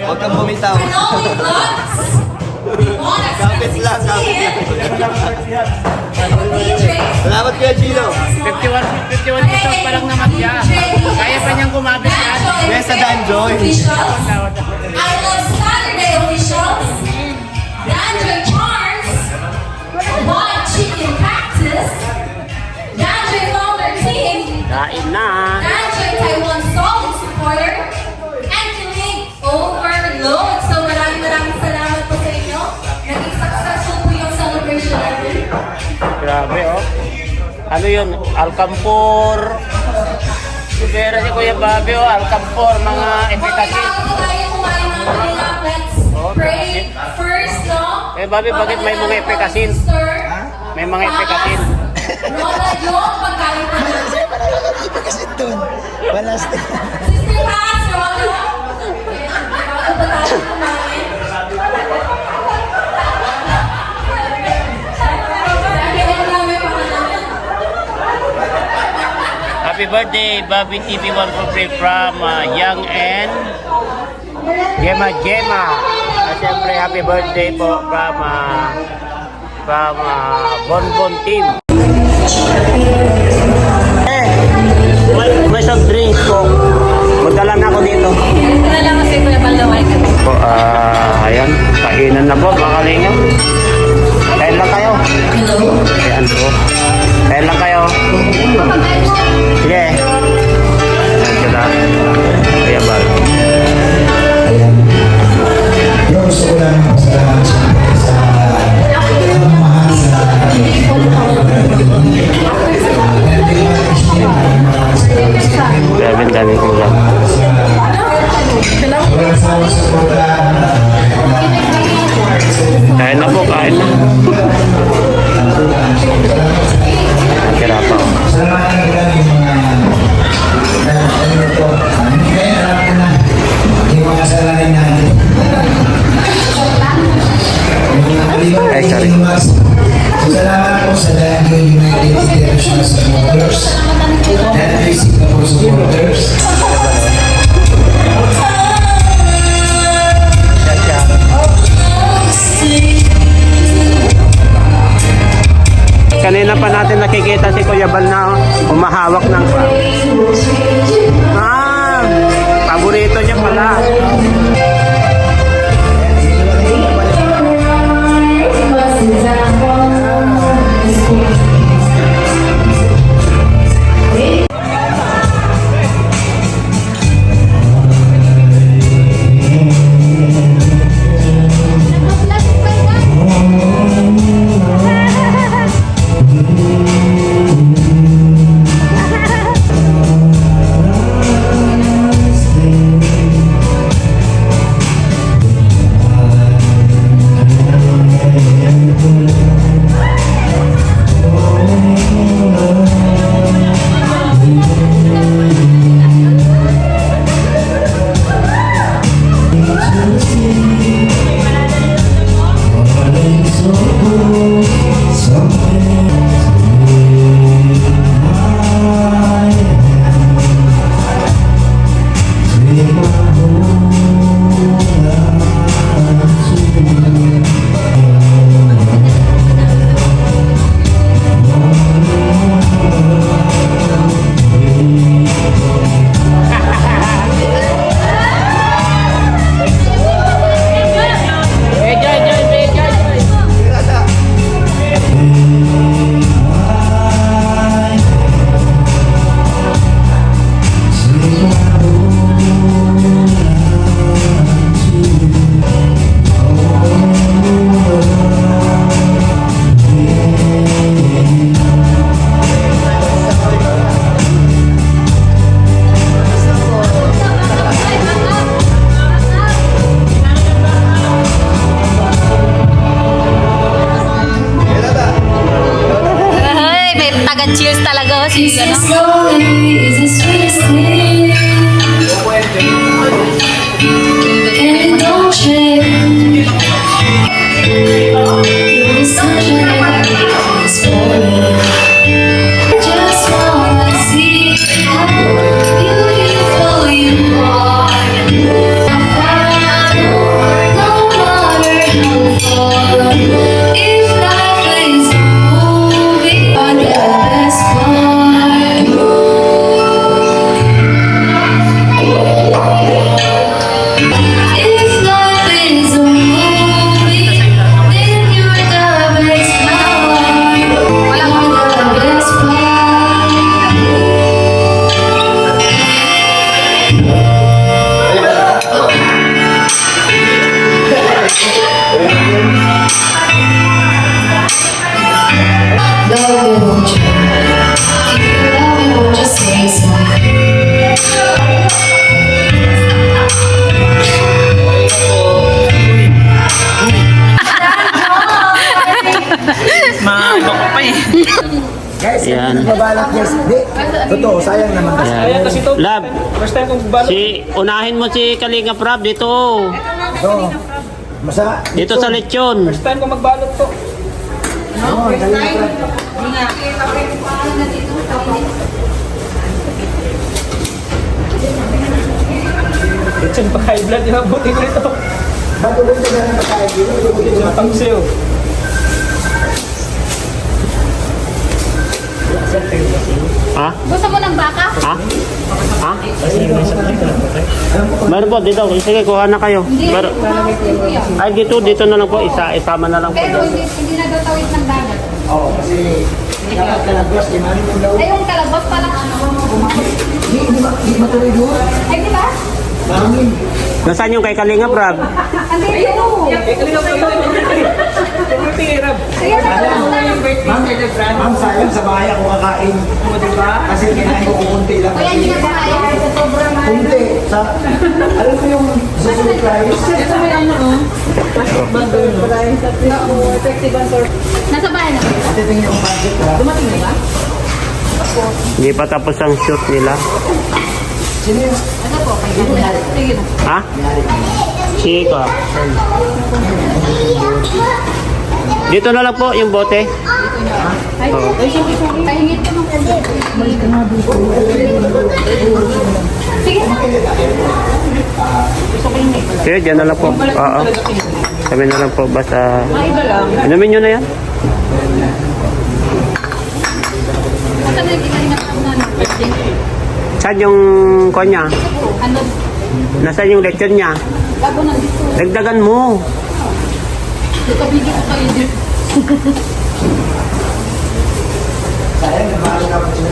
wag kang bumitaw. Ronaldo Vlogs. Kapit lang, kapit lang. DJ. Salamat Kuya Gino. 51 pesos pa lang naman siya. Kaya pa niyang kumabit yan. Yes, sa Danjoy. Officials. I Love Saturday officials. Danjoy Charms. Wild Chicken Cactus. Danjoy Founder Team. Kain na. Danjoy Taiwan Solid Supporter. And Kilig Overload. So maraming salamat po sa inyo. Naging successful po yung celebration natin. Grabe, oh. Ano yun? Alcampur. Supera si Kuya Bobby, oh. Alcampur, mga efikasi. Bago tayo kumain ng kanila, let's pray first, no? Eh, Bobby, bakit may mga epekasin? May mga epekasin. Rola yung pagkain pa na. Kasi doon, balas na. Sister Paz, Rola. Bago pa tayo kumain. Dahil ang dami pa ka namin. Happy birthday, Bobby TV 143 from Young and Gemma. At syempre, happy birthday po from Bonbon Team. May soft drinks po. Magdala na ako dito. Wala lang kasi ko na balaway ka. Po, ayan, kainan na po, mga kalingap. Kain lang kayo. Ayan po. Kain lang kayo. Sige. Ayan sila. Kuya Bal. Ayan. Yung gusto ko lang pasalamat sa pamamahal sa Grabe ang daming ulam. walang sawa sa program. Kain na po, kain na. Tira pa. Salamat lang yung mga ano ito. Kaya alam ko na yung mga salarin natin. Ay, sorry. So, salamat po sa Danjoy United International Supporters. Danjoy Singapore Supporters. Kanina pa natin nakikita si Kuya Bal na humahawak ng paborito niya pala. nag-cheers talaga si ano. Slowly is the sweetest thing. And it don't change. You're the sunshine this morning. Just wanna see how beautiful you are. No matter how far, if life is a movie, you're the best part. If life is a movie, then you're the best part. You're the best part. Love me, won't you? If you love me, won't you say so? Maano ko pa eh. Guys, Yan. mabalak guys. Hindi, totoo, sayang naman kasi. Ayan kasi to. Lab, First time kong balot. unahin mo si Kalinga Prab dito. Ito, masa, Dito sa lechon. First time kong magbalot to. Oo, dali na. Lechon pa high blood yung buti ko ito. Bago ba ito na pagkain? Lechon pangsiyo. Ha? Gusto mo ng baka? Ha? Ha? Meron po dito. Sige, kuha na kayo. Meron. Ay, dito na lang po. Isama na lang po. Pero hindi na daw tawid ng dagat. Oo, kasi dapat kalabas, di mali mo daw. Ay, yung kalabas palang ano. Hindi matuloy doon. Ay, di ba? Maraming. Nasaan yung kay Kalinga Prab? Andito. Tumipirap. Sige, Ma'am, sayang sa bahay ako kakain. Kasi kinain ko kunti lang. Kaya hindi na kaya sa sobrang mahal. Kunti. Sa, alam mo yung sa surprise? Ito may ano, oh. Nasa bahay na. Titingin yung budget ha. Dumating na ba? Hindi pa tapos ang shoot nila. Sino yung? Ano po? Sige na. Ha? Chico. Dito na lang po yung bote. Ay, pahingit ko ng sige na. Sige, dyan na lang po. Oo. Kami na lang po. Basta... Inumin nyo na yan. Basta na hindi ka rin Saan yung konya? ano, Nasaan yung lechon niya? labo na dito. Dagdagan mo. Kapigil ko kayo dito. Sayang, nabalo na ako sila.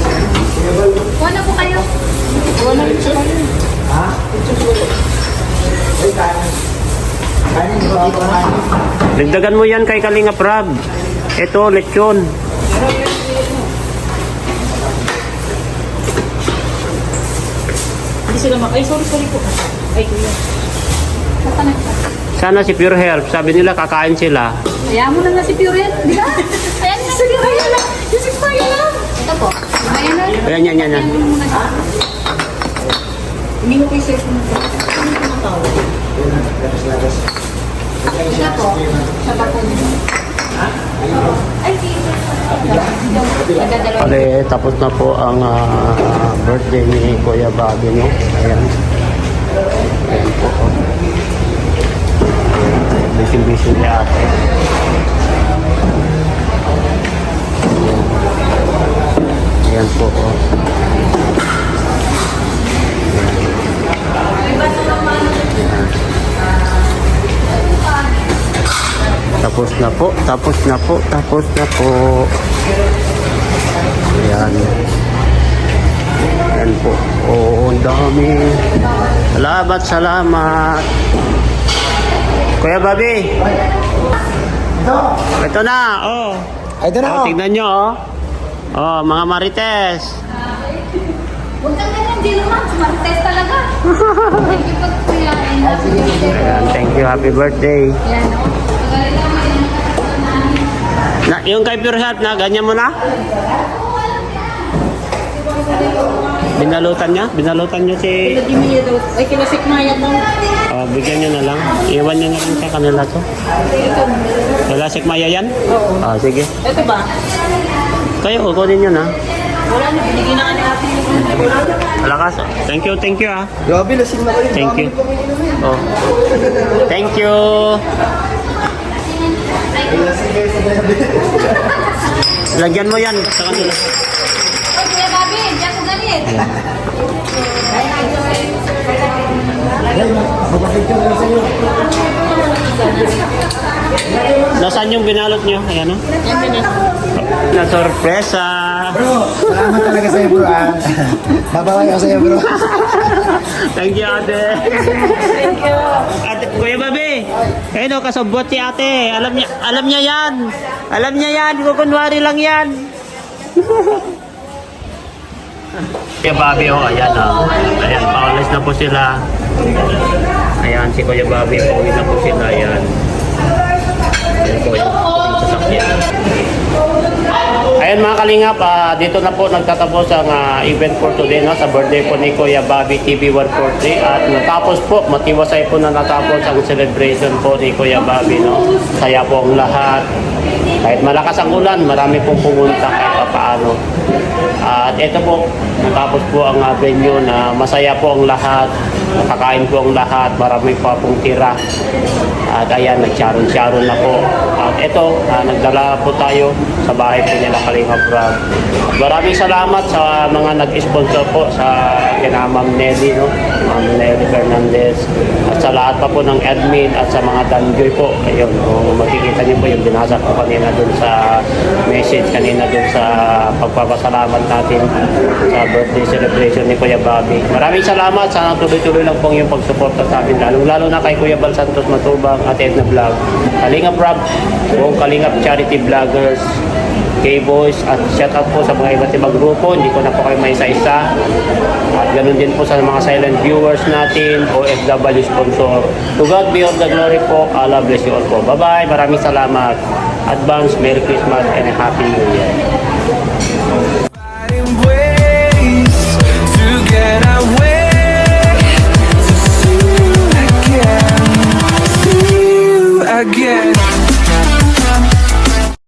Kuha na po kayo. Ha? Ay, kanin. Kanin, di ba ako kanin? Dagdagan mo yan kay Kalinga Prab. Ito, lechon. Hindi sila ay sorry po. Ay kuya. Sana si Pure Health. Sabi nila kakain sila. Kaya mo na si Pure, di ba? Ayan na, sige, ayan na. Yung 6 lang. Ito po. Ayan na. Ayan, yan. Hindi mo kayo safe mo. Ito po. Sa bako nito. Ay, sige. Nagdadalawa. Pare, tapos na po ang birthday ni Kuya Bobby, no? Ayan. Ayan po. Busy ni ate. Ayan po. Tapos na po. Ayan. Ayan po. Oo, ang dami. Salamat. Kuya Bobby. Ito na, oh. Ito na, Oh, tignan nyo, oh. Oh, mga marites. Huwag kang ganyan, di naman. Marites talaga. Thank you po, kuya. Ayan, thank you. Happy birthday. Yan, o. Yung kay Pure Health na, ganyan mo na? Binalutan niya? Binalutan niyo si... Ay, kinasikmaya mo. Bigyan niyo na lang. Iwan niyo na lang sa kanila to. Wala sikmaya yan? Oo. Sige. Ito ba? Kayo, kukunin niyo na. Wala na, binigyan na nga natin yung Lakas. Thank you ah. Grabe, lasing na kayo. Thank you. Oh. Thank you. Lagyan mo yan sa kanila. Oy, Kuya Bobby, diyan ko galit. Nasaan yung binalot niyo? Ayan o. Na sorpresa. Bro, salamat talaga sa'yo bro ah. Babaway ako sa'yo bro. Thank you, ate. Thank you. Ate, Kuya Babe. Ayun o, kasabot si ate. Alam niya yan. Alam niya yan. Kukunwari lang yan. Kuya Babe, oh, ayan o. Ayan, paulis na po sila. Ayan, si Kuya Babe, pauwi na po sila. Ayan. Ayan po yung sasakyan. Ayan mga kalingap, dito na po nagtatapos ang event for today no, sa birthday po ni Kuya Bobby TV 143 at natapos po, matiwasay po na natapos ang celebration po ni Kuya Bobby no. Saya po ang lahat. Kahit malakas ang ulan, marami pong pumunta kahit paano. At ito po, natapos po ang venue na masaya po ang lahat, nakakain po ang lahat, marami pa pong tira. At ayan, nagcharon-charon na po. At ito, nagdala po tayo sa bahay po nila Kalingap Rob. Maraming salamat sa mga nag-sponsor po sa kina Ma'am Nelly, no? Ma'am Nelly Fernandez. At sa lahat pa po ng admin at sa mga danjoy po. Ayun, kung makikita niyo po yung binasa ko kanina dun sa message, kanina dun sa pagpapasalamat natin sa birthday celebration ni Kuya Bobby. Maraming salamat. Sana tuloy-tuloy lang pong yung pagsuporta sa amin. Lalo na kay Kuya Bal Santos Matubang at Edna Vlog. Kalingap Rob, buong Kalingap Charity Vloggers, K-Boys, at shout out po sa mga iba't ibang grupo. Hindi ko na po kayo may isa-isa. At ganun din po sa mga silent viewers natin, OFW sponsor. To God be all the glory po. Allah bless you all po. Bye-bye. Maraming salamat. Advance Merry Christmas and a Happy New Year.